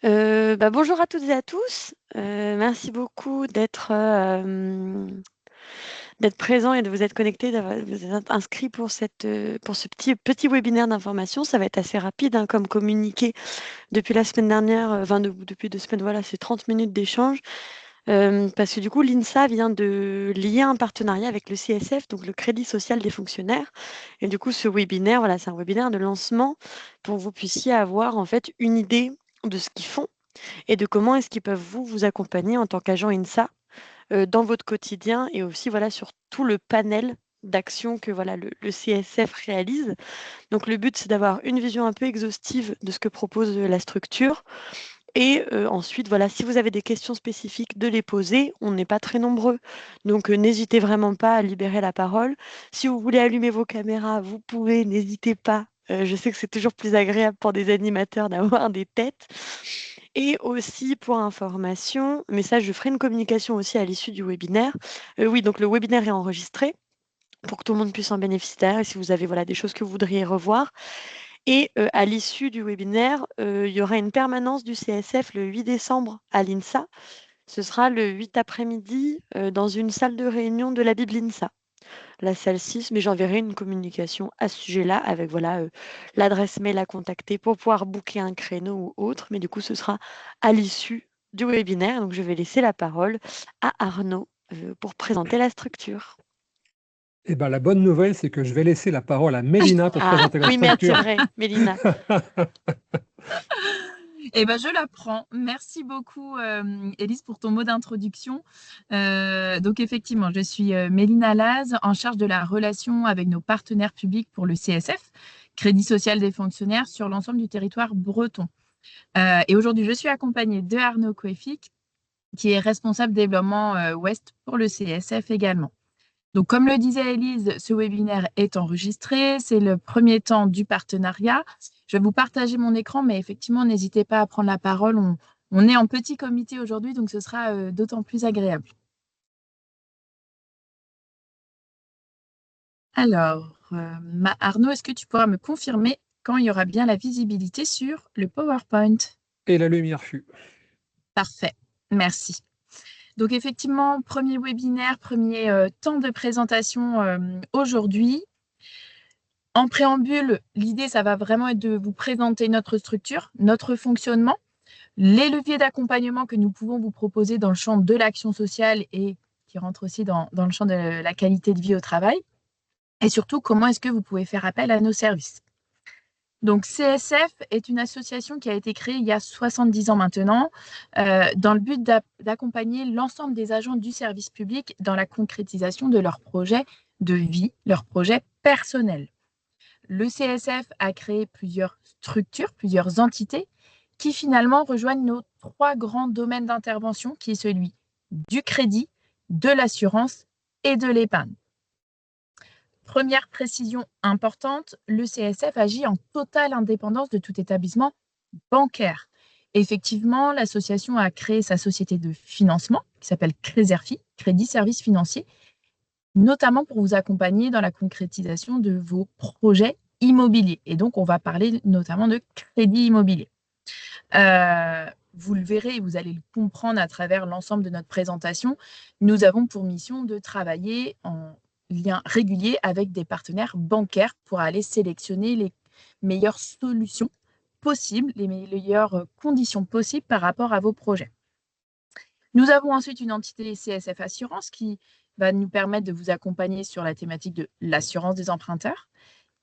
Bonjour à toutes et à tous. Merci beaucoup d'être présents et de vous être connectés, de vous être inscrits pour ce petit webinaire d'information. Ça va être assez rapide, hein, comme communiqué depuis la semaine dernière, depuis 2 semaines, voilà, c'est 30 minutes d'échange. Parce que du coup, l'INSA vient de lier un partenariat avec le CSF, donc le Crédit social des fonctionnaires. Et du coup, ce webinaire, voilà, c'est un webinaire de lancement pour que vous puissiez avoir en fait une idée de ce qu'ils font et de comment est-ce qu'ils peuvent vous accompagner en tant qu'agent INSA dans votre quotidien et aussi voilà, sur tout le panel d'actions que voilà, le CSF réalise. Donc le but, c'est d'avoir une vision un peu exhaustive de ce que propose la structure. Et ensuite, voilà, si vous avez des questions spécifiques, de les poser. On n'est pas très nombreux, donc n'hésitez vraiment pas à libérer la parole. Si vous voulez allumer vos caméras, vous pouvez, n'hésitez pas. Je sais que c'est toujours plus agréable pour des animateurs d'avoir des têtes. Et aussi pour information, mais ça, je ferai une communication aussi à l'issue du webinaire. Oui, donc le webinaire est enregistré pour que tout le monde puisse en bénéficier derrière et si vous avez voilà, des choses que vous voudriez revoir. Et à l'issue du webinaire, il y aura une permanence du CSF le 8 décembre à l'INSA. Ce sera le 8 après-midi dans une salle de réunion de la Bible INSA, la salle 6, mais j'enverrai une communication à ce sujet-là avec voilà, l'adresse mail à contacter pour pouvoir booker un créneau ou autre. Mais du coup, ce sera à l'issue du webinaire. Donc, je vais laisser la parole à Arnaud pour présenter la structure. Eh ben, la bonne nouvelle, c'est que je vais laisser la parole à Mélina pour Ah, présenter la oui, merde, c'est structure. vrai, Mélina. Eh ben, je la prends. Merci beaucoup, Élise, pour ton mot d'introduction. Donc, effectivement, je suis Mélina Laz, en charge de la relation avec nos partenaires publics pour le CSF, Crédit social des fonctionnaires, sur l'ensemble du territoire breton. Et aujourd'hui, je suis accompagnée de Arnaud Coeffic, qui est responsable développement Ouest pour le CSF également. Donc, comme le disait Élise, ce webinaire est enregistré. C'est le premier temps du partenariat. Je vais vous partager mon écran, mais effectivement, n'hésitez pas à prendre la parole. On est en petit comité aujourd'hui, donc ce sera d'autant plus agréable. Alors, Arnaud, est-ce que tu pourras me confirmer quand il y aura bien la visibilité sur le PowerPoint? Et la lumière fut. Parfait, merci. Donc effectivement, premier webinaire, premier temps de présentation aujourd'hui. En préambule, l'idée, ça va vraiment être de vous présenter notre structure, notre fonctionnement, les leviers d'accompagnement que nous pouvons vous proposer dans le champ de l'action sociale et qui rentre aussi dans le champ de la qualité de vie au travail, et surtout comment est-ce que vous pouvez faire appel à nos services. Donc CSF est une association qui a été créée il y a 70 ans maintenant, dans le but d'accompagner l'ensemble des agents du service public dans la concrétisation de leurs projets de vie, leurs projets personnels. Le CSF a créé plusieurs structures, plusieurs entités qui finalement rejoignent nos 3 grands domaines d'intervention, qui est celui du crédit, de l'assurance et de l'épargne. Première précision importante, le CSF agit en totale indépendance de tout établissement bancaire. Effectivement, l'association a créé sa société de financement qui s'appelle Créserfi, Crédit Services Financiers, notamment pour vous accompagner dans la concrétisation de vos projets immobiliers. Et donc, on va parler notamment de crédit immobilier. Vous le verrez et vous allez le comprendre à travers l'ensemble de notre présentation. Nous avons pour mission de travailler en lien régulier avec des partenaires bancaires pour aller sélectionner les meilleures solutions possibles, les meilleures conditions possibles par rapport à vos projets. Nous avons ensuite une entité CSF Assurance qui va nous permettre de vous accompagner sur la thématique de l'assurance des emprunteurs.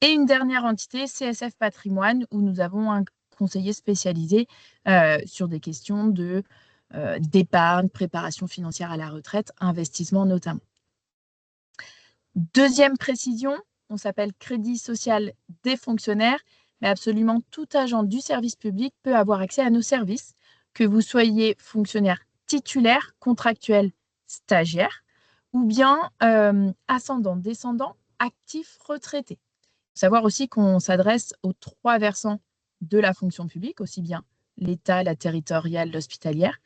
Et une dernière entité, CSF Patrimoine, où nous avons un conseiller spécialisé sur des questions d'épargne, préparation financière à la retraite, investissement notamment. Deuxième précision, on s'appelle Crédit social des fonctionnaires, mais absolument tout agent du service public peut avoir accès à nos services, que vous soyez fonctionnaire titulaire, contractuel, stagiaire, ou bien ascendant, descendant, actif, retraité. Il faut savoir aussi qu'on s'adresse aux 3 versants de la fonction publique, aussi bien l'État, la territoriale, l'hospitalière,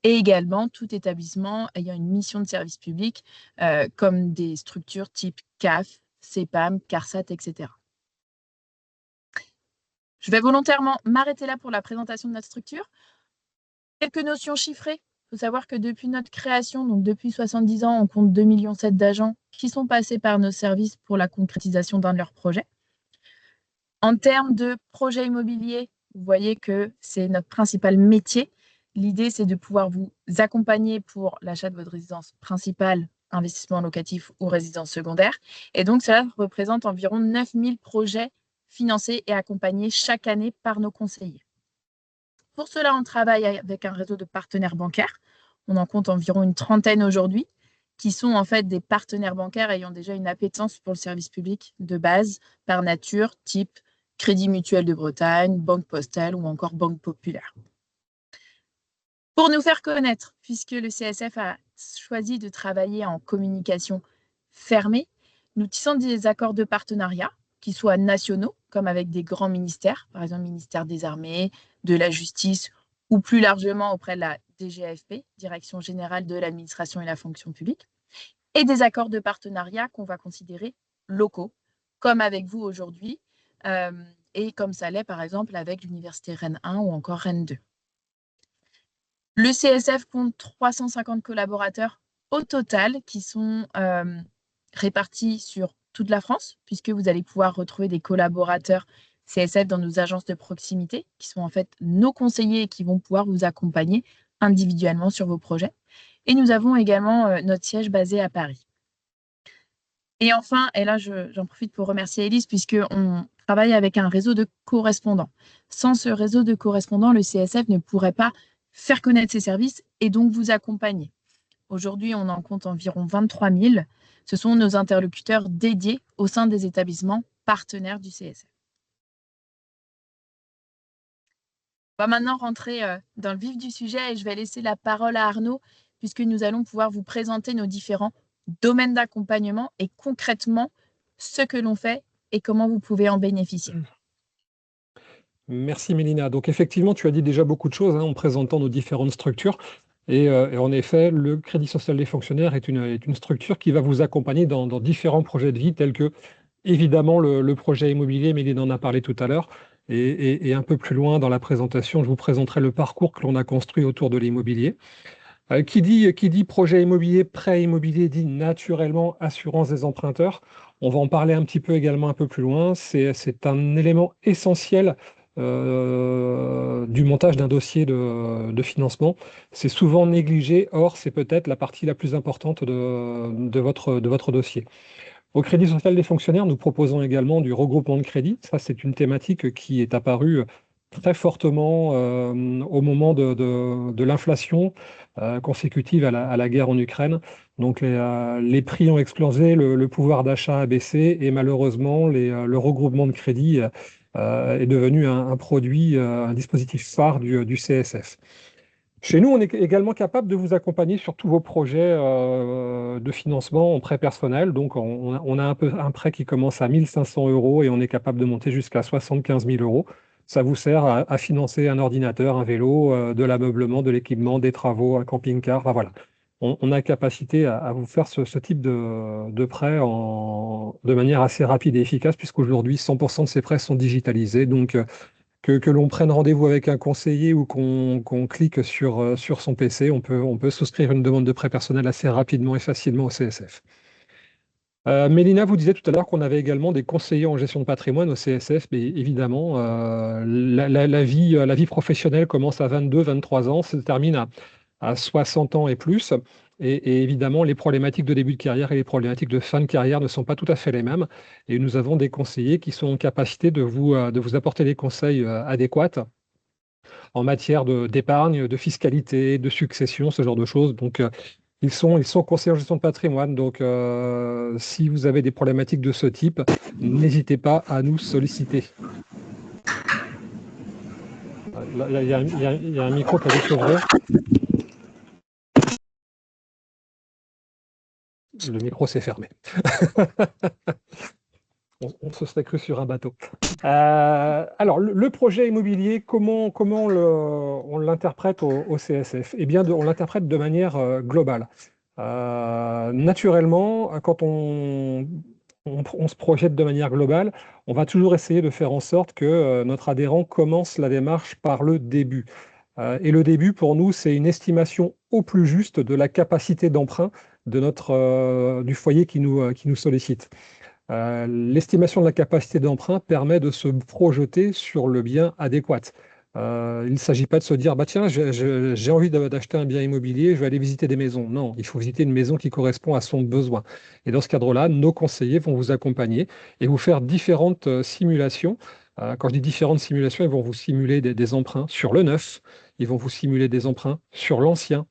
et également tout établissement ayant une mission de service public, comme des structures type CAF, CEPAM, CARSAT, etc. Je vais volontairement m'arrêter là pour la présentation de notre structure. Quelques notions chiffrées. Il faut savoir que depuis notre création, donc depuis 70 ans, on compte 2,7 millions d'agents qui sont passés par nos services pour la concrétisation d'un de leurs projets. En termes de projets immobiliers, vous voyez que c'est notre principal métier. L'idée, c'est de pouvoir vous accompagner pour l'achat de votre résidence principale, investissement locatif ou résidence secondaire. Et donc, cela représente environ 9000 projets financés et accompagnés chaque année par nos conseillers. Pour cela, on travaille avec un réseau de partenaires bancaires. On en compte environ une trentaine aujourd'hui, qui sont en fait des partenaires bancaires ayant déjà une appétence pour le service public de base, par nature, type Crédit Mutuel de Bretagne, Banque Postale ou encore Banque Populaire. Pour nous faire connaître, puisque le CSF a choisi de travailler en communication fermée, nous tissons des accords de partenariat qui soient nationaux, comme avec des grands ministères, par exemple le ministère des Armées, de la Justice, ou plus largement auprès de la DGAFP, Direction Générale de l'Administration et la Fonction Publique, et des accords de partenariat qu'on va considérer locaux, comme avec vous aujourd'hui, et comme ça l'est par exemple avec l'Université Rennes 1 ou encore Rennes 2. Le CSF compte 350 collaborateurs au total qui sont répartis sur toute la France, puisque vous allez pouvoir retrouver des collaborateurs CSF dans nos agences de proximité, qui sont en fait nos conseillers et qui vont pouvoir vous accompagner individuellement sur vos projets. Et nous avons également notre siège basé à Paris. Et enfin, et là j'en profite pour remercier Élise, puisqu'on travaille avec un réseau de correspondants. Sans ce réseau de correspondants, le CSF ne pourrait pas faire connaître ses services et donc vous accompagner. Aujourd'hui, on en compte environ 23 000. Ce sont nos interlocuteurs dédiés au sein des établissements partenaires du CSF. On va maintenant rentrer dans le vif du sujet et je vais laisser la parole à Arnaud, puisque nous allons pouvoir vous présenter nos différents domaines d'accompagnement et concrètement ce que l'on fait et comment vous pouvez en bénéficier. Merci Mélina. Donc effectivement, tu as dit déjà beaucoup de choses en présentant nos différentes structures. Et en effet, le Crédit social des fonctionnaires est une structure qui va vous accompagner dans différents projets de vie, tels que, évidemment, le projet immobilier, Mélina en a parlé tout à l'heure. Et un peu plus loin dans la présentation, je vous présenterai le parcours que l'on a construit autour de l'immobilier. Qui dit projet immobilier, prêt immobilier, dit naturellement assurance des emprunteurs. On va en parler un petit peu également un peu plus loin. C'est un élément essentiel du montage d'un dossier de financement. C'est souvent négligé, or c'est peut-être la partie la plus importante de votre dossier. Au Crédit social des fonctionnaires, nous proposons également du regroupement de crédit. Ça, c'est une thématique qui est apparue très fortement au moment de l'inflation consécutive à la guerre en Ukraine. Donc les prix ont explosé, le pouvoir d'achat a baissé et malheureusement le regroupement de crédit est devenu un produit, un dispositif phare du CSF. Chez nous, on est également capable de vous accompagner sur tous vos projets de financement en prêt personnel. Donc, on a un prêt qui commence à 1 500 € et on est capable de monter jusqu'à 75 000 €. Ça vous sert à financer un ordinateur, un vélo, de l'ameublement, de l'équipement, des travaux, un camping-car. Enfin, voilà. On a capacité à vous faire ce type de prêt de manière assez rapide et efficace, puisqu'aujourd'hui, 100% de ces prêts sont digitalisés. Donc, que l'on prenne rendez-vous avec un conseiller ou qu'on clique sur son PC, on peut souscrire une demande de prêt personnel assez rapidement et facilement au CSF. Mélina vous disait tout à l'heure qu'on avait également des conseillers en gestion de patrimoine au CSF, mais évidemment, la vie professionnelle commence à 22, 23 ans, se termine à 60 ans et plus. Et évidemment, les problématiques de début de carrière et les problématiques de fin de carrière ne sont pas tout à fait les mêmes. Et nous avons des conseillers qui sont en capacité de vous apporter des conseils adéquats en matière d'épargne, de fiscalité, de succession, ce genre de choses. Donc, ils sont conseillers en gestion de patrimoine. Donc, si vous avez des problématiques de ce type, n'hésitez pas à nous solliciter. Il y a un micro qui a dû s'ouvrir. Le micro s'est fermé. On se serait cru sur un bateau. Alors, le projet immobilier, comment on l'interprète au CSF? Eh bien, on l'interprète de manière globale. Naturellement, quand on se projette de manière globale, on va toujours essayer de faire en sorte que notre adhérent commence la démarche par le début. Et le début, pour nous, c'est une estimation au plus juste de la capacité d'emprunt du foyer qui nous sollicite. L'estimation de la capacité d'emprunt permet de se projeter sur le bien adéquat. Il ne s'agit pas de se dire, bah tiens, j'ai envie d'acheter un bien immobilier, je vais aller visiter des maisons. Non, il faut visiter une maison qui correspond à son besoin. Et dans ce cadre-là, nos conseillers vont vous accompagner et vous faire différentes simulations. Quand je dis différentes simulations, ils vont vous simuler des emprunts sur le neuf, ils vont vous simuler des emprunts sur l'ancien,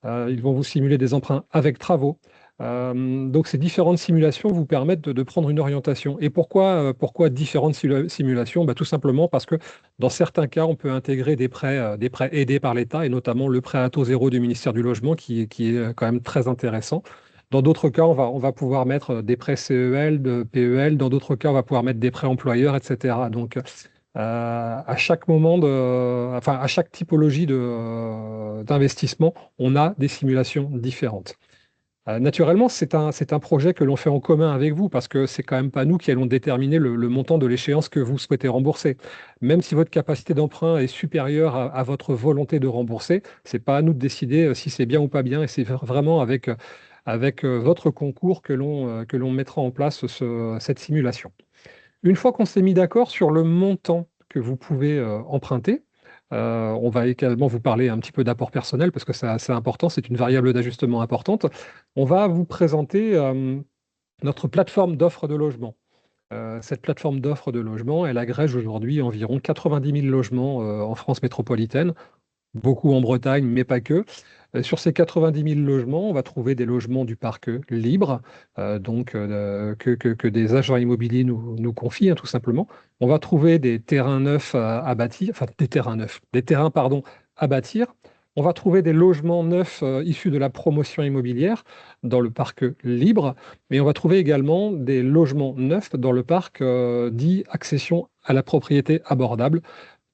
ils vont vous simuler des emprunts avec travaux. Donc ces différentes simulations vous permettent de prendre une orientation. Et pourquoi différentes simulations? Bah, tout simplement parce que dans certains cas, on peut intégrer des prêts aidés par l'État, et notamment le prêt à taux zéro du ministère du Logement, qui est quand même très intéressant. Dans d'autres cas, on va pouvoir mettre des prêts CEL, de PEL. Dans d'autres cas, on va pouvoir mettre des prêts employeurs, etc. Donc, à chaque enfin, à chaque typologie d'investissement, on a des simulations différentes. Naturellement, c'est un projet que l'on fait en commun avec vous parce que c'est quand même pas nous qui allons déterminer le montant de l'échéance que vous souhaitez rembourser. Même si votre capacité d'emprunt est supérieure à votre volonté de rembourser, c'est pas à nous de décider si c'est bien ou pas bien, et c'est vraiment avec votre concours que l'on mettra en place cette simulation. Une fois qu'on s'est mis d'accord sur le montant que vous pouvez emprunter, on va également vous parler un petit peu d'apport personnel parce que c'est assez important, c'est une variable d'ajustement importante. On va vous présenter notre plateforme d'offres de logement. Cette plateforme d'offres de logement, elle agrège aujourd'hui environ 90 000 logements en France métropolitaine, beaucoup en Bretagne, mais pas que. Sur ces 90 000 logements, on va trouver des logements du parc libre, que des agents immobiliers nous confient, hein, tout simplement. On va trouver des terrains neufs à bâtir, enfin des terrains, pardon, à bâtir. On va trouver des logements neufs issus de la promotion immobilière dans le parc libre, mais on va trouver également des logements neufs dans le parc dit accession à la propriété abordable,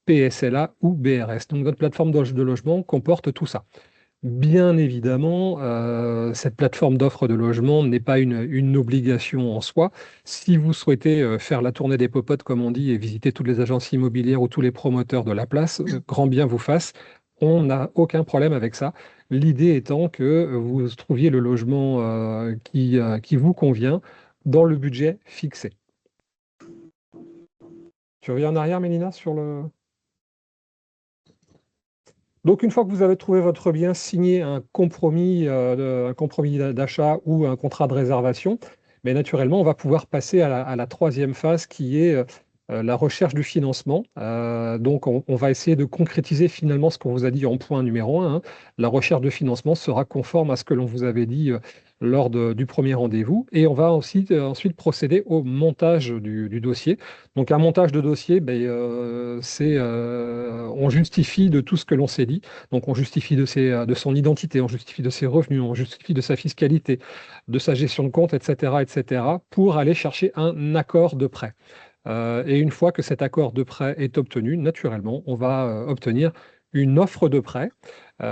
PSLA ou BRS. Donc notre plateforme de logement comporte tout ça. Bien évidemment, cette plateforme d'offres de logement n'est pas une obligation en soi. Si vous souhaitez faire la tournée des popotes, comme on dit, et visiter toutes les agences immobilières ou tous les promoteurs de la place, grand bien vous fasse, on n'a aucun problème avec ça. L'idée étant que vous trouviez le logement qui vous convient dans le budget fixé. Tu reviens en arrière, Mélina, sur le... Donc, une fois que vous avez trouvé votre bien, signé un compromis d'achat ou un contrat de réservation, mais naturellement, on va pouvoir passer à la troisième phase qui est la recherche du financement. Donc, on va essayer de concrétiser finalement ce qu'on vous a dit en point numéro 1. La recherche de financement sera conforme à ce que l'on vous avait dit lors du premier rendez-vous. Et on va ensuite procéder au montage du dossier. Donc, un montage de dossier, ben, on justifie de tout ce que l'on s'est dit. Donc, on justifie de son identité, on justifie de ses revenus, on justifie de sa fiscalité, de sa gestion de compte, etc., pour aller chercher un accord de prêt. Et une fois que cet accord de prêt est obtenu, naturellement, on va obtenir une offre de prêt et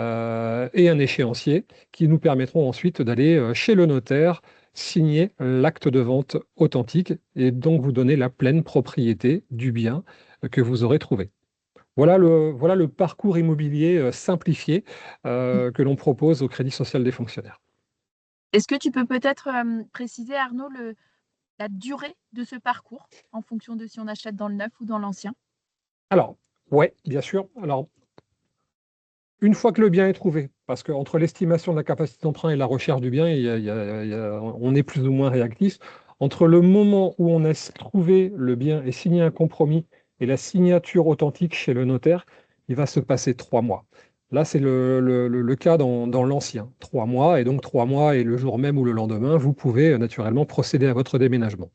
un échéancier qui nous permettront ensuite d'aller chez le notaire, signer l'acte de vente authentique et donc vous donner la pleine propriété du bien que vous aurez trouvé. Voilà le parcours immobilier simplifié que l'on propose au Crédit social des fonctionnaires. Est-ce que tu peux peut-être préciser, Arnaud, la durée de ce parcours en fonction de si on achète dans le neuf ou dans l'ancien? Alors, ouais, bien sûr. Alors, une fois que le bien est trouvé, parce qu'entre l'estimation de la capacité d'emprunt et la recherche du bien, on est plus ou moins réactif. Entre le moment où on a trouvé le bien et signé un compromis et la signature authentique chez le notaire, il va se passer 3 mois. Là, c'est le cas dans l'ancien. 3 mois, et donc 3 mois et le jour même ou le lendemain, vous pouvez naturellement procéder à votre déménagement.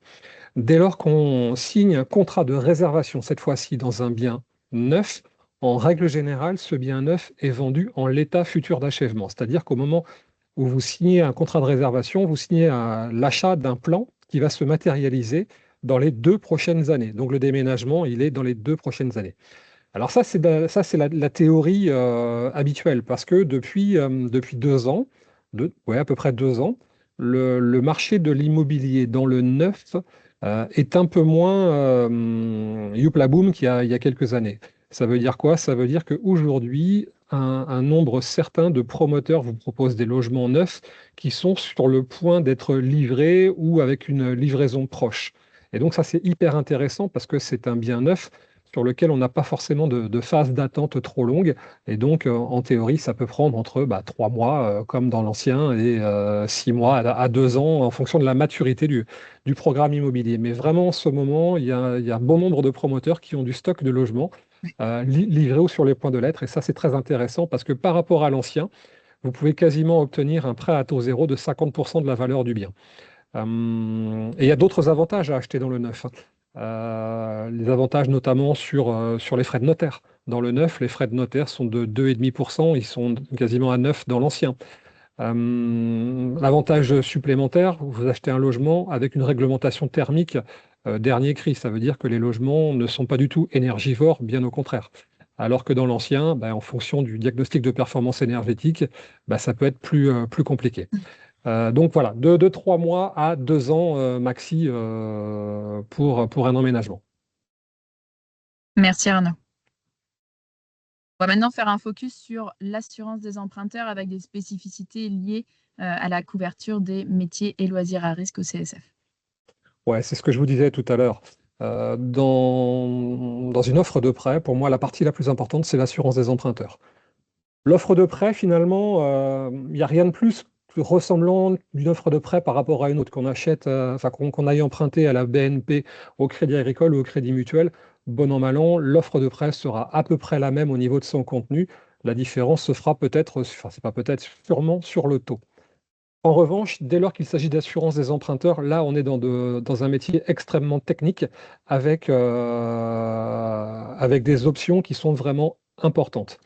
Dès lors qu'on signe un contrat de réservation, cette fois-ci dans un bien neuf, en règle générale, ce bien neuf est vendu en l'état futur d'achèvement. C'est-à-dire qu'au moment où vous signez un contrat de réservation, vous signez l'achat d'un plan qui va se matérialiser dans les 2 prochaines années. Donc le déménagement, il est dans les 2 prochaines années. Alors ça, c'est la théorie habituelle, parce que depuis 2 ans, à peu près 2 ans, le marché de l'immobilier dans le neuf est un peu moins youplaboum qu'il y a quelques années. Ça veut dire quoi? Ça veut dire qu'aujourd'hui, un nombre certain de promoteurs vous proposent des logements neufs qui sont sur le point d'être livrés ou avec une livraison proche. Et donc ça, c'est hyper intéressant parce que c'est un bien neuf sur lequel on n'a pas forcément de phase d'attente trop longue. Et donc, en théorie, ça peut prendre entre 3 mois, comme dans l'ancien, et 6 mois à 2 ans, en fonction de la maturité du programme immobilier. Mais vraiment, en ce moment, il y a un bon nombre de promoteurs qui ont du stock de logements livrés ou sur les points de lettres. Et ça, c'est très intéressant parce que par rapport à l'ancien, vous pouvez quasiment obtenir un prêt à taux zéro de 50% de la valeur du bien. Et il y a d'autres avantages à acheter dans le neuf, hein. Les avantages notamment sur les frais de notaire. Dans le neuf, les frais de notaire sont de 2,5%, ils sont quasiment à 9 dans l'ancien. L'avantage supplémentaire, vous achetez un logement avec une réglementation thermique dernier cri. Ça veut dire que les logements ne sont pas du tout énergivores, bien au contraire. Alors que dans l'ancien, en fonction du diagnostic de performance énergétique, ça peut être plus compliqué. Donc voilà, de 3 mois à 2 ans maxi pour un emménagement. Merci Arnaud. On va maintenant faire un focus sur l'assurance des emprunteurs avec des spécificités liées à la couverture des métiers et loisirs à risque au CSF. Ouais, c'est ce que je vous disais tout à l'heure. Dans une offre de prêt, pour moi, la partie la plus importante, c'est l'assurance des emprunteurs. L'offre de prêt, finalement, il n'y a rien de plus ressemblant d'une offre de prêt par rapport à une autre qu'on achète, qu'on aille emprunter à la BNP, au Crédit Agricole ou au Crédit Mutuel. Bon an, mal an, l'offre de prêt sera à peu près la même au niveau de son contenu. La différence se fera peut-être, enfin, c'est pas peut-être, sûrement sur le taux. En revanche, dès lors qu'il s'agit d'assurance des emprunteurs, là, on est dans un métier extrêmement technique avec des options qui sont vraiment importantes.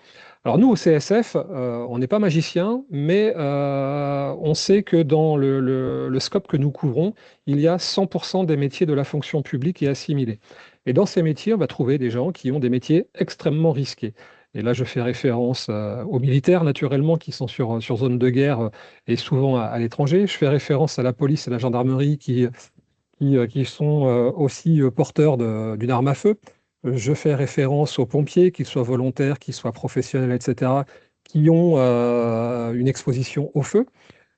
Alors nous, au CSF, on n'est pas magicien, mais on sait que dans le scope que nous couvrons, il y a 100% des métiers de la fonction publique et assimilés. Et dans ces métiers, on va trouver des gens qui ont des métiers extrêmement risqués. Et là, je fais référence aux militaires, naturellement, qui sont sur zone de guerre et souvent à l'étranger. Je fais référence à la police et la gendarmerie qui sont aussi porteurs d'une arme à feu. Je fais référence aux pompiers, qu'ils soient volontaires, qu'ils soient professionnels, etc., qui ont une exposition au feu.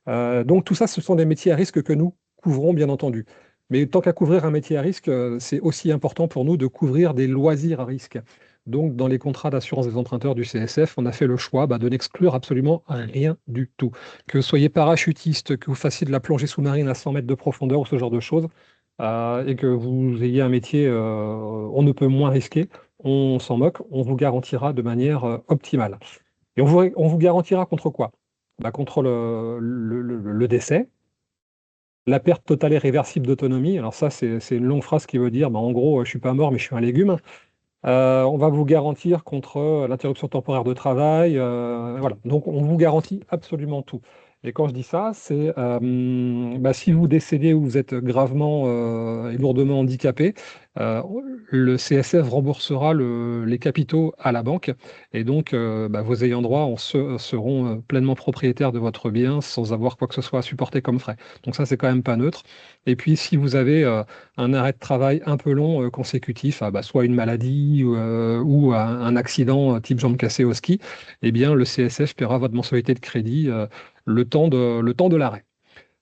Donc tout ça, ce sont des métiers à risque que nous couvrons, bien entendu. Mais tant qu'à couvrir un métier à risque, c'est aussi important pour nous de couvrir des loisirs à risque. Donc dans les contrats d'assurance des emprunteurs du CSF, on a fait le choix de n'exclure absolument rien du tout. Que vous soyez parachutiste, que vous fassiez de la plongée sous-marine à 100 mètres de profondeur ou ce genre de choses, et que vous ayez un métier on ne peut moins risqué, on s'en moque, on vous garantira de manière optimale. Et on vous garantira contre quoi? Contre le décès, la perte totale et réversible d'autonomie. Alors ça, c'est une longue phrase qui veut dire, en gros, je ne suis pas mort, mais je suis un légume. On va vous garantir contre l'interruption temporaire de travail. Voilà. Donc, on vous garantit absolument tout. Et quand je dis ça, c'est si vous décédez ou vous êtes gravement et lourdement handicapé, euh, le CSF remboursera les capitaux à la banque. Et donc, vos ayants droit seront pleinement propriétaires de votre bien sans avoir quoi que ce soit à supporter comme frais. Donc ça, c'est quand même pas neutre. Et puis, si vous avez un arrêt de travail un peu long consécutif à soit une maladie ou à un accident type jambe cassée au ski, eh bien, le CSF paiera votre mensualité de crédit le temps de l'arrêt.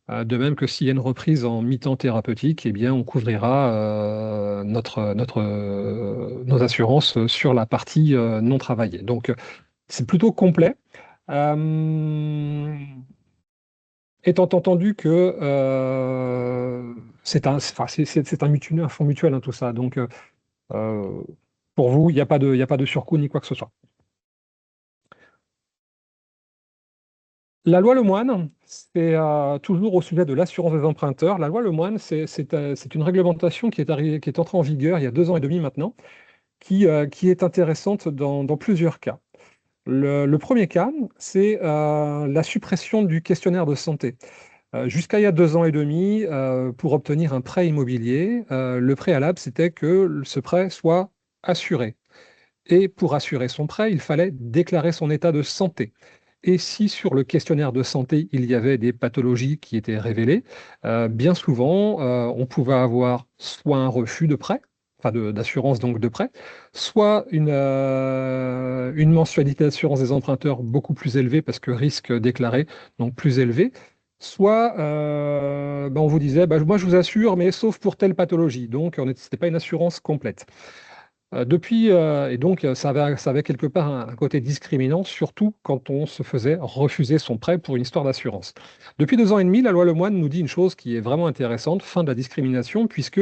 De même que s'il y a une reprise en mi-temps thérapeutique, eh bien, on couvrira nos assurances sur la partie non travaillée. Donc, c'est plutôt complet. Étant entendu que c'est un fonds mutuel, hein, tout ça. Donc, pour vous, il n'y a pas de surcoût ni quoi que ce soit. La loi Lemoine, c'est toujours au sujet de l'assurance des emprunteurs. La loi Lemoine, c'est une réglementation qui est entrée en vigueur il y a 2 ans et demi maintenant, qui est intéressante dans plusieurs cas. Le premier cas, c'est la suppression du questionnaire de santé. Jusqu'à il y a 2 ans et demi, pour obtenir un prêt immobilier, le préalable, c'était que ce prêt soit assuré. Et pour assurer son prêt, il fallait déclarer son état de santé. Et si sur le questionnaire de santé, il y avait des pathologies qui étaient révélées, bien souvent, on pouvait avoir soit un refus de prêt, enfin d'assurance donc de prêt, soit une mensualité d'assurance des emprunteurs beaucoup plus élevée parce que risque déclaré, donc plus élevé, soit on vous disait, moi je vous assure, mais sauf pour telle pathologie, donc ce n'était pas une assurance complète. Et donc ça avait quelque part un côté discriminant, surtout quand on se faisait refuser son prêt pour une histoire d'assurance. Depuis 2 ans et demi, la loi Lemoine nous dit une chose qui est vraiment intéressante, fin de la discrimination, puisque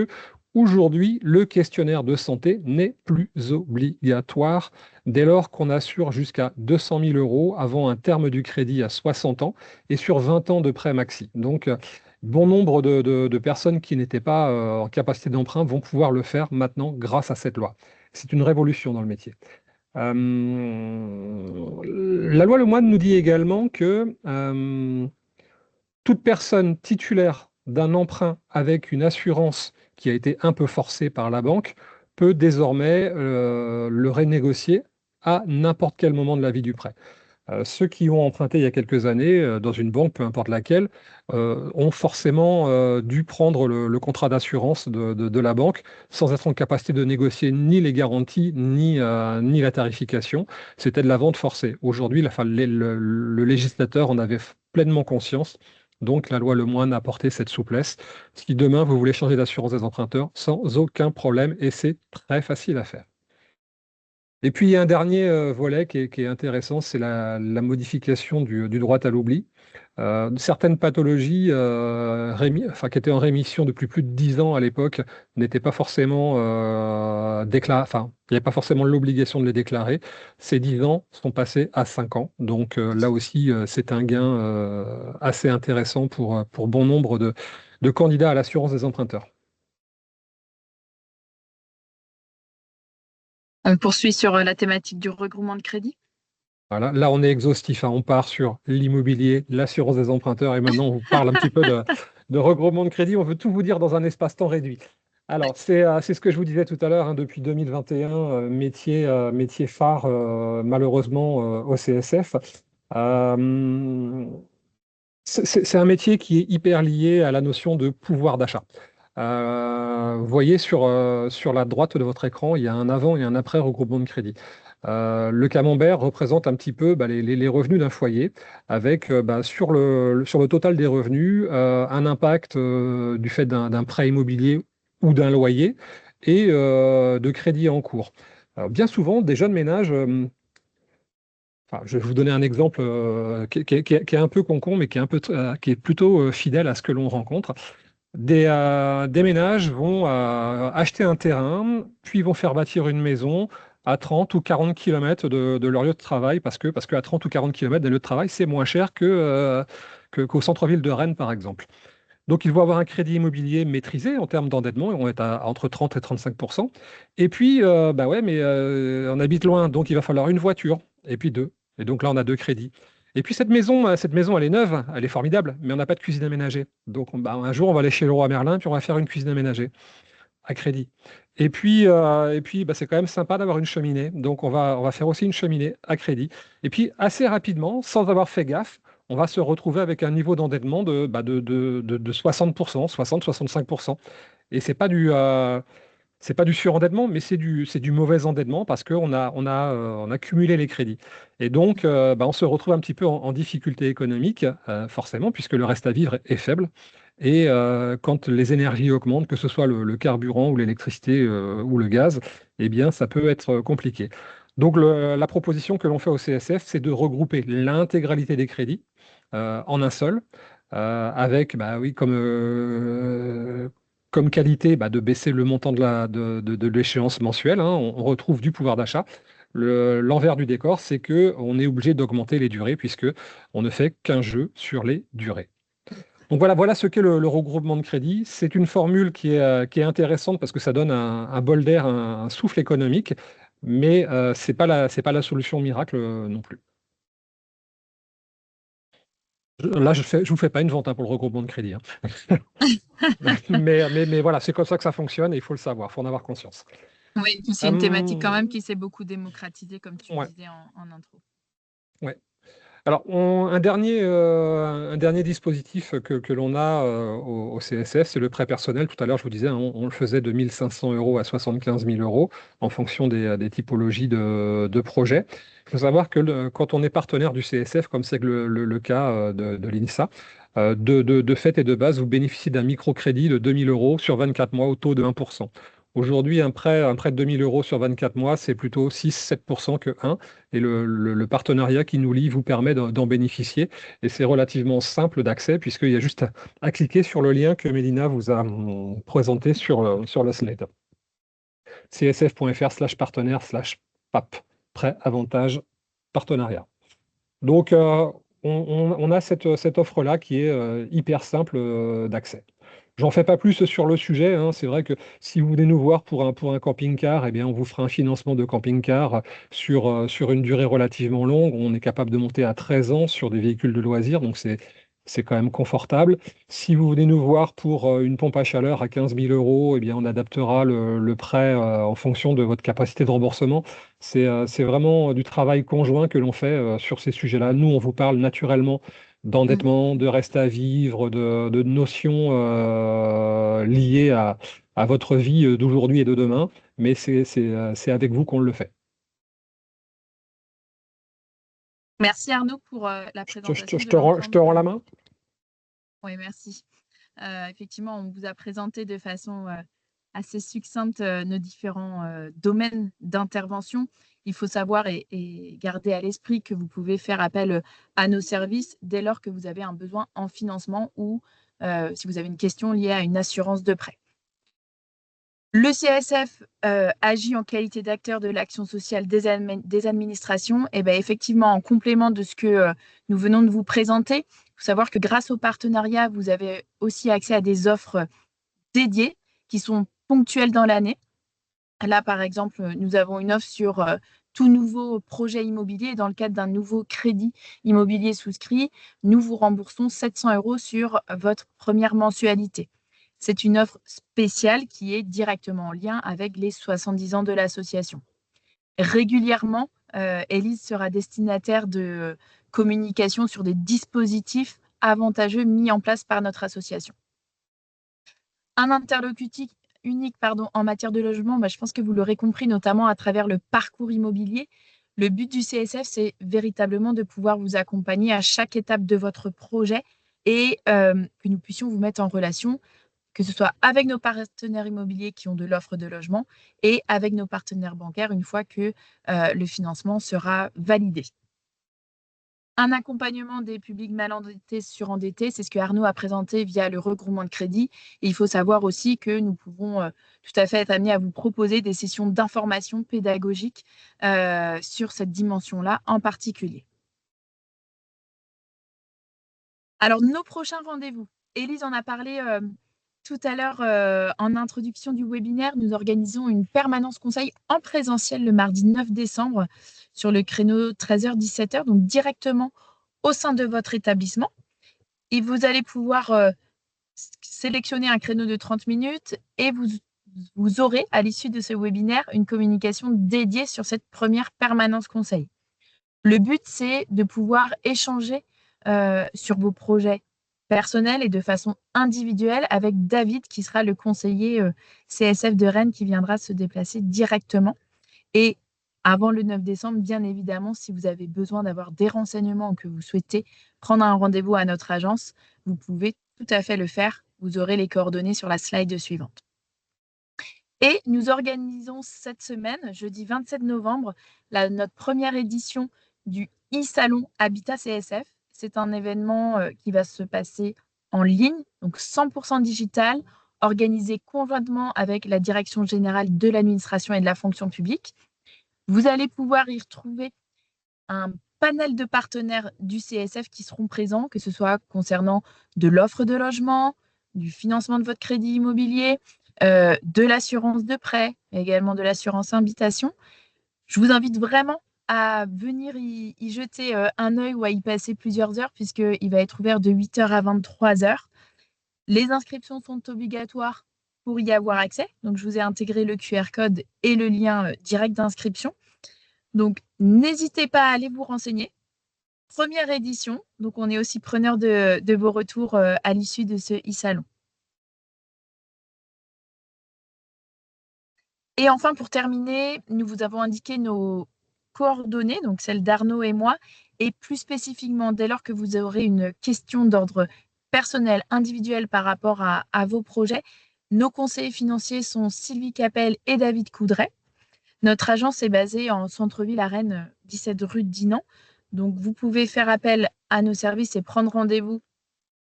aujourd'hui, le questionnaire de santé n'est plus obligatoire dès lors qu'on assure jusqu'à 200 000 euros avant un terme du crédit à 60 ans et sur 20 ans de prêt maxi. Donc, bon nombre de personnes qui n'étaient pas en capacité d'emprunt vont pouvoir le faire maintenant grâce à cette loi. C'est une révolution dans le métier. La loi Lemoine nous dit également que toute personne titulaire d'un emprunt avec une assurance qui a été un peu forcée par la banque peut désormais le renégocier à n'importe quel moment de la vie du prêt. Ceux qui ont emprunté il y a quelques années dans une banque, peu importe laquelle, ont forcément dû prendre le contrat d'assurance de la banque sans être en capacité de négocier ni les garanties ni la tarification. C'était de la vente forcée. Aujourd'hui, le législateur en avait pleinement conscience. Donc, la loi Lemoine a apporté cette souplesse. Si demain, vous voulez changer d'assurance des emprunteurs, sans aucun problème, et c'est très facile à faire. Et puis, il y a un dernier volet qui est intéressant, c'est la modification du droit à l'oubli. Certaines pathologies qui étaient en rémission depuis plus de 10 ans à l'époque n'étaient pas forcément déclarées, enfin, il n'y avait pas forcément l'obligation de les déclarer. Ces 10 ans sont passés à 5 ans. Donc là aussi, c'est un gain assez intéressant pour bon nombre de candidats à l'assurance des emprunteurs. On poursuit sur la thématique du regroupement de crédit. Voilà. Là, on est exhaustif, hein. On part sur l'immobilier, l'assurance des emprunteurs, et maintenant, on vous parle un petit peu de regroupement de crédit. On veut tout vous dire dans un espace-temps réduit. Alors, c'est ce que je vous disais tout à l'heure, hein, depuis 2021, métier phare, malheureusement, au CSF. C'est un métier qui est hyper lié à la notion de pouvoir d'achat. Vous voyez sur la droite de votre écran, il y a un avant et un après regroupement de crédit. Le camembert représente un petit peu les revenus d'un foyer, avec sur le total des revenus un impact du fait d'un prêt immobilier ou d'un loyer et de crédit en cours. Alors, bien souvent, des jeunes ménages, je vais vous donner un exemple qui est un peu concon, mais qui est plutôt fidèle à ce que l'on rencontre. Des ménages vont acheter un terrain, puis vont faire bâtir une maison à 30 ou 40 km de leur lieu de travail, parce qu'à 30 ou 40 km d'un lieu de travail, c'est moins cher qu'au centre-ville de Rennes, par exemple. Donc, ils vont avoir un crédit immobilier maîtrisé en termes d'endettement, ils vont être entre 30 et 35%. Et puis, on habite loin, donc il va falloir une voiture, et puis deux. Et donc là, on a deux crédits. Et puis cette maison, elle est neuve, elle est formidable, mais on n'a pas de cuisine aménagée. Donc un jour, on va aller chez Leroy Merlin, puis on va faire une cuisine aménagée à crédit. Et puis, c'est quand même sympa d'avoir une cheminée. Donc on va faire aussi une cheminée à crédit. Et puis assez rapidement, sans avoir fait gaffe, on va se retrouver avec un niveau d'endettement de 60%, 60-65%. Et c'est pas du surendettement, mais c'est du mauvais endettement parce qu'on a cumulé les crédits. Et donc, on se retrouve un petit peu en difficulté économique, forcément, puisque le reste à vivre est faible. Et quand les énergies augmentent, que ce soit le carburant ou l'électricité ou le gaz, eh bien, ça peut être compliqué. Donc, la proposition que l'on fait au CSF, c'est de regrouper l'intégralité des crédits en un seul, avec, comme qualité de baisser le montant de l'échéance mensuelle, hein. On retrouve du pouvoir d'achat. L'envers du décor, c'est qu'on est obligé d'augmenter les durées puisque on ne fait qu'un jeu sur les durées. Donc voilà ce qu'est le regroupement de crédit. C'est une formule qui est intéressante parce que ça donne un bol d'air, un souffle économique, mais ce n'est pas la solution miracle non plus. Là, je ne vous fais pas une vente pour le regroupement de crédit, hein. Mais voilà, c'est comme ça que ça fonctionne et il faut le savoir, il faut en avoir conscience. Oui, c'est une thématique quand même qui s'est beaucoup démocratisée, comme tu le disais en intro. Ouais. Alors, un dernier dispositif que l'on a au CSF, c'est le prêt personnel. Tout à l'heure, je vous disais, hein, on le faisait de 1 500 € à 75 000 € en fonction des typologies de projets. Il faut savoir que quand on est partenaire du CSF, comme c'est le cas de l'INSA, de fait et de base, vous bénéficiez d'un microcrédit de 2 000 € sur 24 mois au taux de 1%. Aujourd'hui, un prêt de 2 000 € sur 24 mois, c'est plutôt 6-7% que 1. Et le partenariat qui nous lie vous permet d'en bénéficier. Et c'est relativement simple d'accès, puisqu'il y a juste à cliquer sur le lien que Mélina vous a présenté sur le slide. csf.fr/partenaire/PAP, prêt, avantage, partenariat. Donc, on a cette offre-là qui est hyper simple d'accès. J'en fais pas plus sur le sujet, hein. C'est vrai que si vous venez nous voir pour un camping-car, eh bien, on vous fera un financement de camping-car sur une durée relativement longue. On est capable de monter à 13 ans sur des véhicules de loisirs, donc c'est quand même confortable. Si vous venez nous voir pour une pompe à chaleur à 15 000 €, eh bien, on adaptera le prêt en fonction de votre capacité de remboursement. C'est vraiment du travail conjoint que l'on fait sur ces sujets-là. Nous, on vous parle naturellement Mhm. d'endettement, de reste à vivre, de notions liées à votre vie d'aujourd'hui et de demain, mais c'est avec vous qu'on le fait. Merci Arnaud pour la Je te, je te- présentation je de te rends, je te l'ensemble. rends la main? Oui, merci. Effectivement, on vous a présenté de façon assez succincte nos différents domaines d'intervention. Il faut savoir et garder à l'esprit que vous pouvez faire appel à nos services dès lors que vous avez un besoin en financement ou si vous avez une question liée à une assurance de prêt. Le CSF agit en qualité d'acteur de l'action sociale des administrations. Et bien, effectivement, en complément de ce que nous venons de vous présenter, il faut savoir que grâce au partenariat, vous avez aussi accès à des offres dédiées qui sont ponctuelles dans l'année. Là, par exemple, nous avons une offre sur tout nouveau projet immobilier. Dans le cadre d'un nouveau crédit immobilier souscrit, nous vous remboursons 700 € sur votre première mensualité. C'est une offre spéciale qui est directement en lien avec les 70 ans de l'association. Régulièrement, Élise sera destinataire de communication sur des dispositifs avantageux mis en place par notre association. Un interlocuteur unique en matière de logement, je pense que vous l'aurez compris, notamment à travers le parcours immobilier. Le but du CSF, c'est véritablement de pouvoir vous accompagner à chaque étape de votre projet et que nous puissions vous mettre en relation, que ce soit avec nos partenaires immobiliers qui ont de l'offre de logement et avec nos partenaires bancaires une fois que le financement sera validé. Un accompagnement des publics mal endettés, surendettés, c'est ce que Arnaud a présenté via le regroupement de crédit. Et il faut savoir aussi que nous pouvons tout à fait être amenés à vous proposer des sessions d'information pédagogique sur cette dimension-là en particulier. Alors, nos prochains rendez-vous. Élise en a parlé tout à l'heure en introduction du webinaire. Nous organisons une permanence conseil en présentiel le mardi 9 décembre sur le créneau 13h-17h, donc directement au sein de votre établissement. Et vous allez pouvoir sélectionner un créneau de 30 minutes et vous aurez, à l'issue de ce webinaire, une communication dédiée sur cette première permanence conseil. Le but, c'est de pouvoir échanger sur vos projets personnels et de façon individuelle avec David, qui sera le conseiller CSF de Rennes, qui viendra se déplacer directement. Et avant le 9 décembre, bien évidemment, si vous avez besoin d'avoir des renseignements ou que vous souhaitez prendre un rendez-vous à notre agence, vous pouvez tout à fait le faire. Vous aurez les coordonnées sur la slide suivante. Et nous organisons cette semaine, jeudi 27 novembre, notre première édition du e-salon Habitat CSF. C'est un événement qui va se passer en ligne, donc 100% digital, organisé conjointement avec la Direction générale de l'administration et de la fonction publique. Vous allez pouvoir y retrouver un panel de partenaires du CSF qui seront présents, que ce soit concernant de l'offre de logement, du financement de votre crédit immobilier, de l'assurance de prêt, mais également de l'assurance habitation. Je vous invite vraiment à venir y jeter un œil ou à y passer plusieurs heures, puisqu'il va être ouvert de 8h à 23h. Les inscriptions sont obligatoires pour y avoir accès. Donc, je vous ai intégré le QR code et le lien direct d'inscription. Donc, n'hésitez pas à aller vous renseigner. première édition. Donc, on est aussi preneur de vos retours à l'issue de ce e-salon. Et enfin, pour terminer, nous vous avons indiqué nos coordonnées, donc celles d'Arnaud et moi, et plus spécifiquement, dès lors que vous aurez une question d'ordre personnel, individuel par rapport à vos projets, nos conseillers financiers sont Sylvie Capel et David Coudray. Notre agence est basée en centre-ville à Rennes, 17 rue de Dinan. Donc, vous pouvez faire appel à nos services et prendre rendez-vous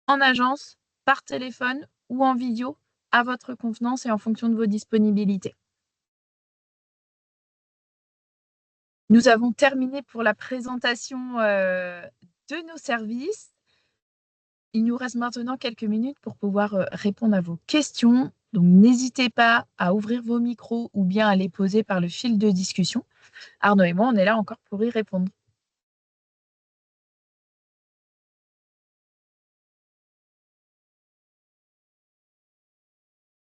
en agence, par téléphone ou en vidéo, à votre convenance et en fonction de vos disponibilités. Nous avons terminé pour la présentation de nos services. Il nous reste maintenant quelques minutes pour pouvoir répondre à vos questions. Donc, n'hésitez pas à ouvrir vos micros ou bien à les poser par le fil de discussion. Arnaud et moi, on est là encore pour y répondre.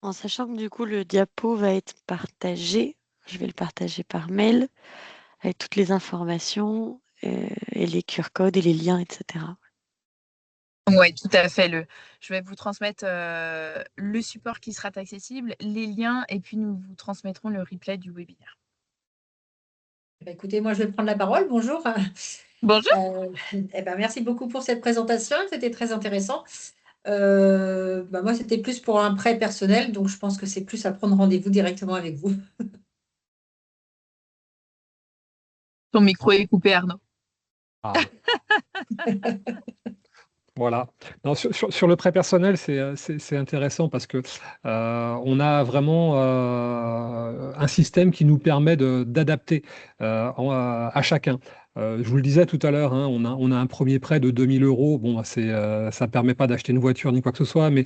En sachant que du coup, le diapo va être partagé, je vais le partager par mail avec toutes les informations et les QR codes et les liens, etc. Oui, tout à fait. Je vais vous transmettre le support qui sera accessible, les liens, et puis nous vous transmettrons le replay du webinaire. Écoutez, moi, je vais prendre la parole. Bonjour. Bonjour. Merci beaucoup pour cette présentation. C'était très intéressant. Moi, c'était plus pour un prêt personnel, donc je pense que c'est plus à prendre rendez-vous directement avec vous. Ton micro est coupé, Arnaud. Ah. Voilà. Non, sur le prêt personnel, c'est intéressant parce que on a vraiment un système qui nous permet d'adapter à chacun. Je vous le disais tout à l'heure, hein, on a un premier prêt de 2 000 euros. Bon, ça ne permet pas d'acheter une voiture ni quoi que ce soit, mais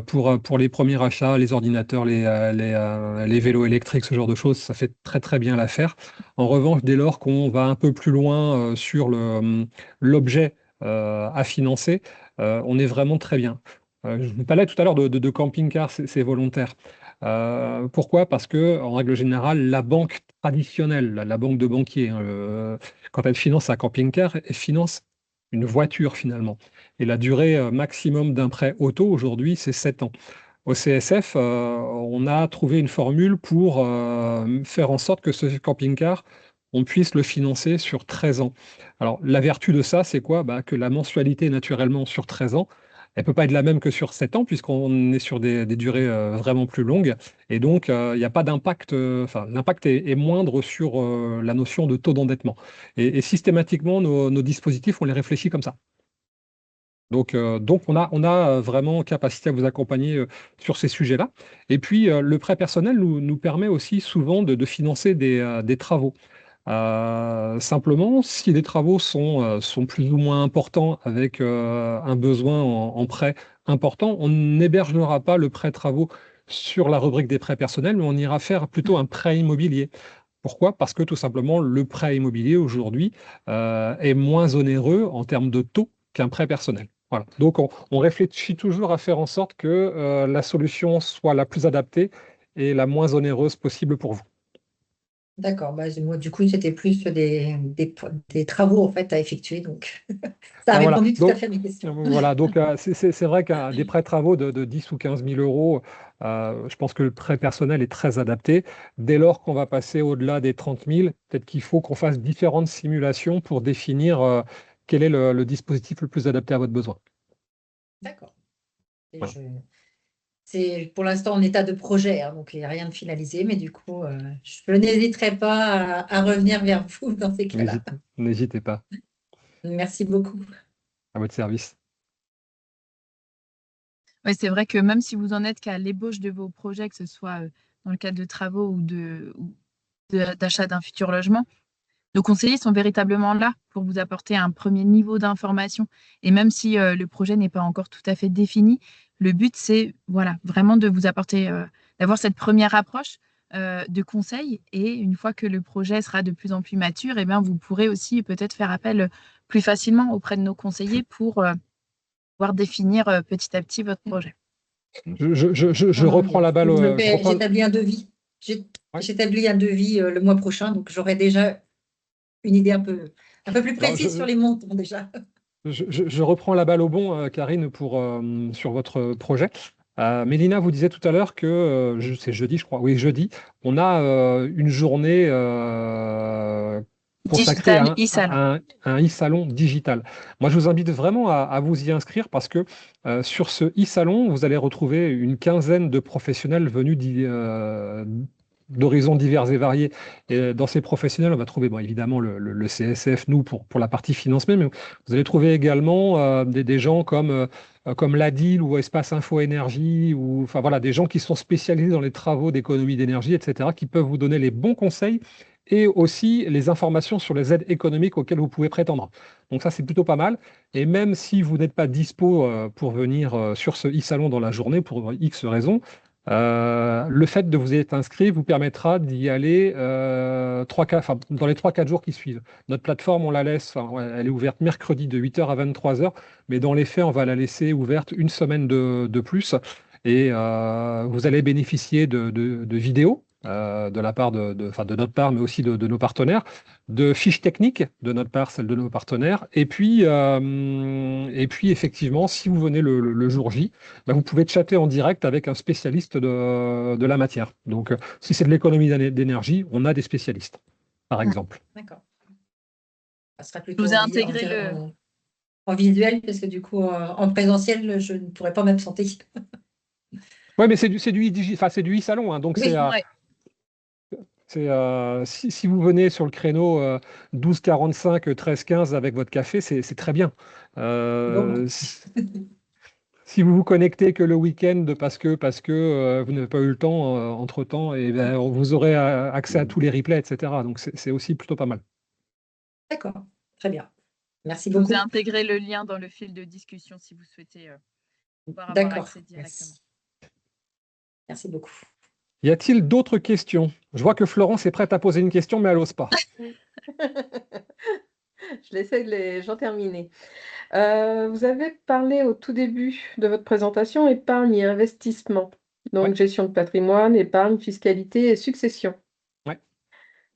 pour les premiers achats, les ordinateurs, les vélos électriques, ce genre de choses, ça fait très très bien l'affaire. En revanche, dès lors qu'on va un peu plus loin sur l'objet à financer, on est vraiment très bien. Je vous parlais tout à l'heure de camping-car, c'est volontaire. Pourquoi? Parce que, en règle générale, la banque traditionnelle, la banque de banquier, hein, quand elle finance un camping-car, elle finance une voiture finalement. Et la durée maximum d'un prêt auto aujourd'hui, c'est 7 ans. Au CSF, on a trouvé une formule pour faire en sorte que ce camping-car, on puisse le financer sur 13 ans. Alors, la vertu de ça, c'est quoi? Bah, que la mensualité, naturellement, sur 13 ans, elle ne peut pas être la même que sur 7 ans, puisqu'on est sur des durées vraiment plus longues. Et donc, il n'y a pas d'impact, enfin, l'impact est moindre sur la notion de taux d'endettement. Et systématiquement, nos dispositifs, on les réfléchit comme ça. Donc on a vraiment capacité à vous accompagner sur ces sujets-là. Et puis, le prêt personnel nous permet aussi souvent de financer des travaux. Simplement, si les travaux sont plus ou moins importants avec un besoin en prêt important, on n'hébergera pas le prêt travaux sur la rubrique des prêts personnels, mais on ira faire plutôt un prêt immobilier. Pourquoi? Parce que tout simplement, le prêt immobilier aujourd'hui est moins onéreux en termes de taux qu'un prêt personnel. Voilà. Donc, on réfléchit toujours à faire en sorte que la solution soit la plus adaptée et la moins onéreuse possible pour vous. D'accord. Moi, du coup, c'était plus des travaux en fait à effectuer, donc ça a Ben voilà. répondu tout à Donc, fait à mes questions. voilà. Donc, c'est vrai qu'un des prêts travaux de 10 ou 15 000 euros, je pense que le prêt personnel est très adapté. Dès lors qu'on va passer au-delà des 30 000, peut-être qu'il faut qu'on fasse différentes simulations pour définir quel est le dispositif le plus adapté à votre besoin. D'accord. Et Voilà. c'est pour l'instant en état de projet, hein, donc il n'y a rien de finalisé, mais du coup, je n'hésiterai pas à revenir vers vous dans ces cas-là. N'hésitez pas. Merci beaucoup. À votre service. Ouais, c'est vrai que même si vous en êtes qu'à l'ébauche de vos projets, que ce soit dans le cadre de travaux ou d'achat d'un futur logement, nos conseillers sont véritablement là pour vous apporter un premier niveau d'information. Et même si le projet n'est pas encore tout à fait défini, le but, c'est voilà, vraiment de vous apporter, d'avoir cette première approche de conseil. Et une fois que le projet sera de plus en plus mature, eh bien, vous pourrez aussi peut-être faire appel plus facilement auprès de nos conseillers pour pouvoir définir petit à petit votre projet. Je reprends la balle. J'établis un devis. Ouais. J'établis un devis le mois prochain, donc j'aurai déjà une idée un peu plus Alors, précise sur les montants déjà. je reprends la balle au bon, Karine, sur votre projet. Mélina, vous disiez tout à l'heure que, c'est jeudi, je crois, oui, jeudi, on a une journée consacrée Digital e-salon. à un e-salon digital. Moi, je vous invite vraiment à vous y inscrire parce que sur ce e-salon, vous allez retrouver une quinzaine de professionnels venus d'horizons divers et variés. Et dans ces professionnels, on va trouver bon, évidemment le CSF, nous, pour la partie financement, mais vous allez trouver également des gens comme l'ADIL ou Espace Info Énergie, ou enfin voilà, des gens qui sont spécialisés dans les travaux d'économie d'énergie, etc., qui peuvent vous donner les bons conseils et aussi les informations sur les aides économiques auxquelles vous pouvez prétendre. Donc ça, c'est plutôt pas mal. Et même si vous n'êtes pas dispo pour venir sur ce e-salon dans la journée pour X raisons, le fait de vous être inscrit vous permettra d'y aller dans les 3-4 jours qui suivent. Notre plateforme, on la laisse, elle est ouverte mercredi de 8h à 23h, mais dans les faits, on va la laisser ouverte une semaine de plus. Et vous allez bénéficier de vidéos de la part de notre part, mais aussi de nos partenaires, de fiches techniques de notre part, celles de nos partenaires. Et puis effectivement, si vous venez le jour J, bah, vous pouvez chatter en direct avec un spécialiste de la matière. Donc, si c'est de l'économie d'énergie, on a des spécialistes, par exemple. D'accord. Ça sera Je plutôt vous ai intégré en visuel, parce que du coup, en présentiel, je ne pourrais pas m'absenter. Oui, mais c'est c'est du e-salon, hein, donc Oui, Ouais. si vous venez sur le créneau 12h45, 13h15 avec votre café, c'est très bien. bon. Si vous vous connectez que le week-end parce que vous n'avez pas eu le temps entre-temps, et ben, vous aurez accès à tous les replays, etc. Donc c'est aussi plutôt pas mal. D'accord, très bien. Merci Je vous ai beaucoup. intégré le lien dans le fil de discussion si vous souhaitez pouvoir avoir D'accord, accès directement. merci beaucoup. Y a-t-il d'autres questions? Je vois que Florence est prête à poser une question, mais elle n'ose pas. Je laissais les gens terminer. Vous avez parlé au tout début de votre présentation épargne et investissement. Donc, Ouais. gestion de patrimoine, épargne, fiscalité et succession. Ouais.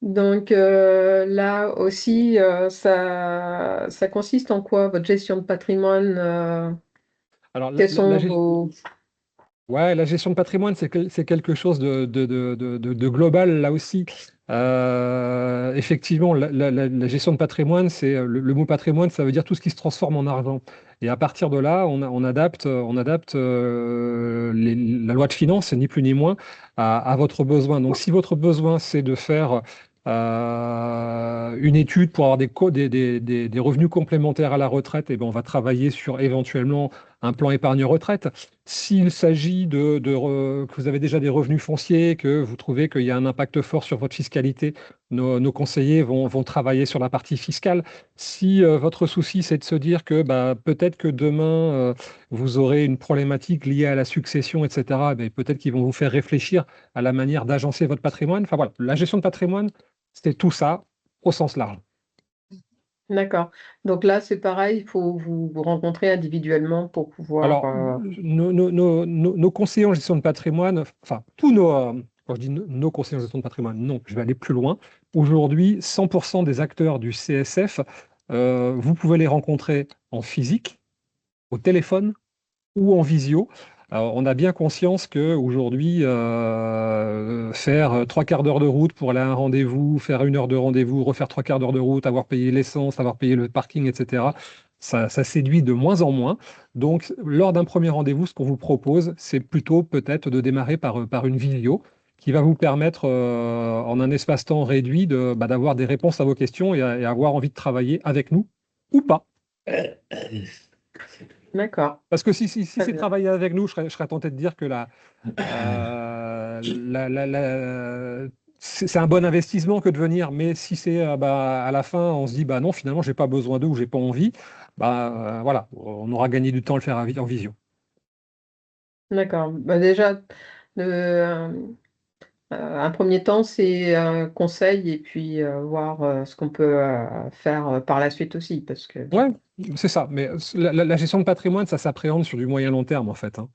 Donc, là aussi, ça consiste en quoi, votre gestion de patrimoine Alors, quels sont vos... ouais, la gestion de patrimoine, c'est quelque chose de global là aussi. Effectivement, la gestion de patrimoine, c'est le mot patrimoine, ça veut dire tout ce qui se transforme en argent. Et à partir de là, on adapte la loi de finances, ni plus ni moins, à votre besoin. Donc, si votre besoin, c'est de faire une étude pour avoir des revenus complémentaires à la retraite, et ben, on va travailler sur éventuellement un plan épargne retraite. S'il s'agit que vous avez déjà des revenus fonciers, que vous trouvez qu'il y a un impact fort sur votre fiscalité, nos conseillers vont travailler sur la partie fiscale. Si votre souci, c'est de se dire que bah, peut-être que demain, vous aurez une problématique liée à la succession, etc., ben, peut-être qu'ils vont vous faire réfléchir à la manière d'agencer votre patrimoine. Enfin voilà, la gestion de patrimoine, c'est tout ça au sens large. D'accord. Donc là, c'est pareil, il faut vous rencontrer individuellement pour pouvoir... Alors, nos conseillers en gestion de patrimoine, enfin, quand je dis nos conseillers en gestion de patrimoine, non, je vais aller plus loin. Aujourd'hui, 100% des acteurs du CSF, vous pouvez les rencontrer en physique, au téléphone ou en visio. Alors, on a bien conscience qu'aujourd'hui, faire 3/4 d'heure de route pour aller à un rendez-vous, faire 1 heure de rendez-vous, refaire 3/4 d'heure de route, avoir payé l'essence, avoir payé le parking, etc., ça séduit de moins en moins. Donc, lors d'un premier rendez-vous, ce qu'on vous propose, c'est plutôt peut-être de démarrer par une vidéo qui va vous permettre, en un espace-temps réduit, d'avoir des réponses à vos questions et avoir envie de travailler avec nous ou pas. D'accord. Parce que si c'est bien. travailler avec nous, je serais tenté de dire que c'est un bon investissement que de venir. Mais si c'est à la fin, on se dit bah non, finalement, j'ai pas besoin d'eux ou j'ai pas envie, voilà, on aura gagné du temps à le faire en visio. D'accord. Bah, déjà, un premier temps, c'est un conseil et puis voir ce qu'on peut faire par la suite aussi. Parce que... Ouais, c'est ça. Mais la gestion de patrimoine, ça s'appréhende sur du moyen long terme, en fait, hein.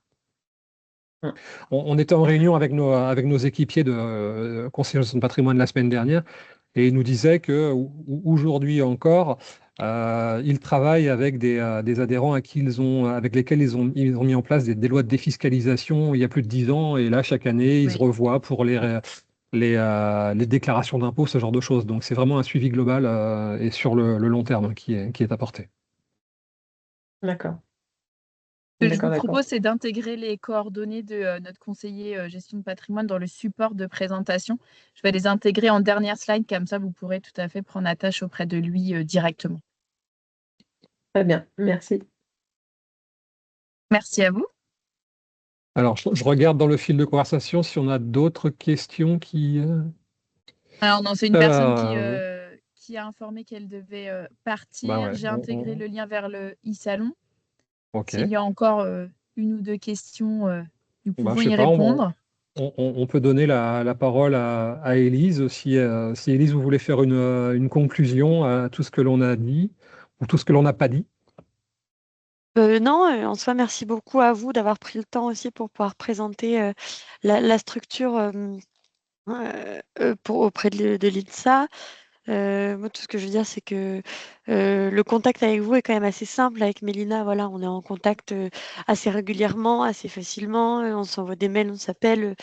On était en réunion avec nos équipiers de conseillers de gestion de patrimoine la semaine dernière. Et il nous disait qu'aujourd'hui encore, ils travaillent avec des adhérents avec lesquels ils ont mis en place des lois de défiscalisation il y a plus de 10 ans. Et là, chaque année, ils se Oui. revoient pour les déclarations d'impôts, ce genre de choses. Donc, c'est vraiment un suivi global et sur le long terme qui est apporté. D'accord. Ce que je D'accord, vous d'accord. propose, c'est d'intégrer les coordonnées de notre conseiller gestion de patrimoine dans le support de présentation. Je vais les intégrer en dernière slide, comme ça vous pourrez tout à fait prendre attache auprès de lui directement. Très bien, merci. Merci à vous. Alors, je regarde dans le fil de conversation si on a d'autres questions qui. Alors non, c'est une personne Euh, qui a informé qu'elle devait bah partir. ouais, J'ai intégré le lien vers le e-salon. ok. S'il y a encore une ou deux questions, nous Bah, pouvons je sais y pas, répondre. on peut donner la parole à Élise. Si Élise, vous voulez faire une conclusion à tout ce que l'on a dit ou tout ce que l'on n'a pas dit. Non, en soi, merci beaucoup à vous d'avoir pris le temps aussi pour pouvoir présenter la structure auprès de l'INSA. Moi, tout ce que je veux dire, c'est que le contact avec vous est quand même assez simple. Avec Mélina, voilà, on est en contact assez régulièrement, assez facilement. On s'envoie des mails, on s'appelle,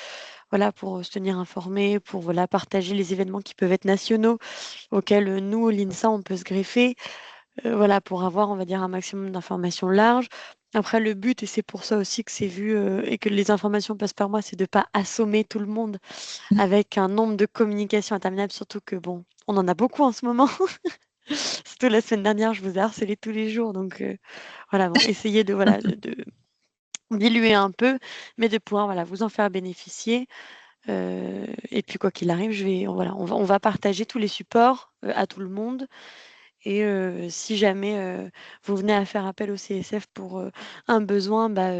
voilà, pour se tenir informé, pour voilà, partager les événements qui peuvent être nationaux auxquels nous, au l'INSA, on peut se greffer. Voilà, pour avoir, on va dire, un maximum d'informations larges. Après, le but, et c'est pour ça aussi que c'est vu et que les informations passent par moi, c'est de ne pas assommer tout le monde avec un nombre de communications interminables, surtout que, bon, on en a beaucoup en ce moment. Surtout la semaine dernière, je vous ai harcelé tous les jours. Donc, voilà, bon, essayez voilà, de diluer un peu, mais de pouvoir voilà, vous en faire bénéficier. Et puis, quoi qu'il arrive, voilà, on va partager tous les supports à tout le monde. Et si jamais vous venez à faire appel au CSF pour un besoin, bah,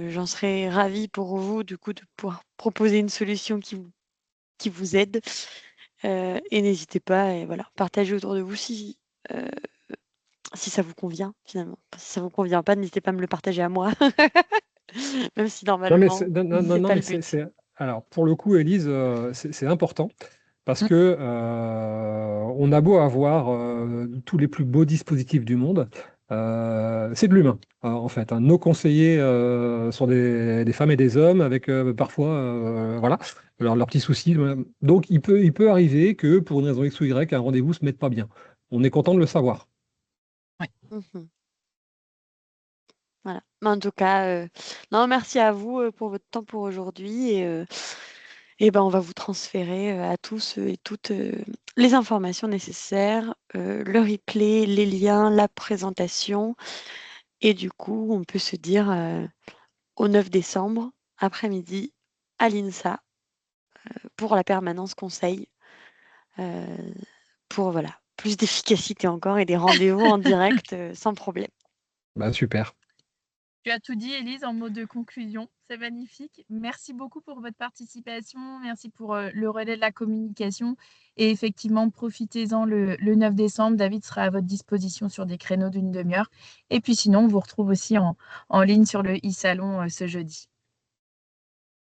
j'en serais ravie pour vous, du coup, de pouvoir proposer une solution qui vous aide. Et n'hésitez pas, et voilà, partagez autour de vous euh, si ça vous convient, finalement. Si ça vous convient pas, n'hésitez pas à me le partager à moi, même si Non, mais normalement, non, c'est non, pas mais le but. alors, pour le coup, Élise, c'est important. Parce que on a beau avoir tous les plus beaux dispositifs du monde, c'est de l'humain, en fait, hein. Nos conseillers sont des femmes et des hommes avec parfois voilà, leurs petits soucis. Donc il peut arriver que pour une raison X ou Y, un rendez-vous se mette pas bien. On est content de le savoir. Mhm. Voilà. Mais en tout cas, non, merci à vous pour votre temps pour aujourd'hui. Et ben, on va vous transférer à tous et toutes les informations nécessaires, le replay, les liens, la présentation. Et du coup, on peut se dire au 9 décembre, après-midi, à l'INSA, pour la permanence conseil, euh, pour voilà, plus d'efficacité encore et des rendez-vous en direct sans problème. Bah, super. Tu as tout dit, Élise, en mot de conclusion. C'est magnifique. Merci beaucoup pour votre participation. Merci pour le relais de la communication. Et effectivement, profitez-en le 9 décembre. David sera à votre disposition sur des créneaux d'une demi-heure. Et puis sinon, on vous retrouve aussi en ligne sur le e-salon ce jeudi.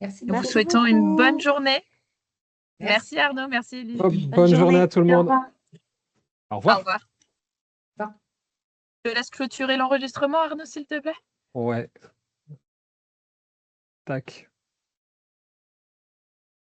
Merci Nous vous Merci souhaitons une bonne beaucoup. journée. Merci. Merci Arnaud, merci Élise. Bonne Bonne journée journée. à tout le Au monde. revoir. Au Au revoir. revoir. Au revoir. Je te laisse clôturer l'enregistrement, Arnaud, s'il te plaît. Ouais. Tac.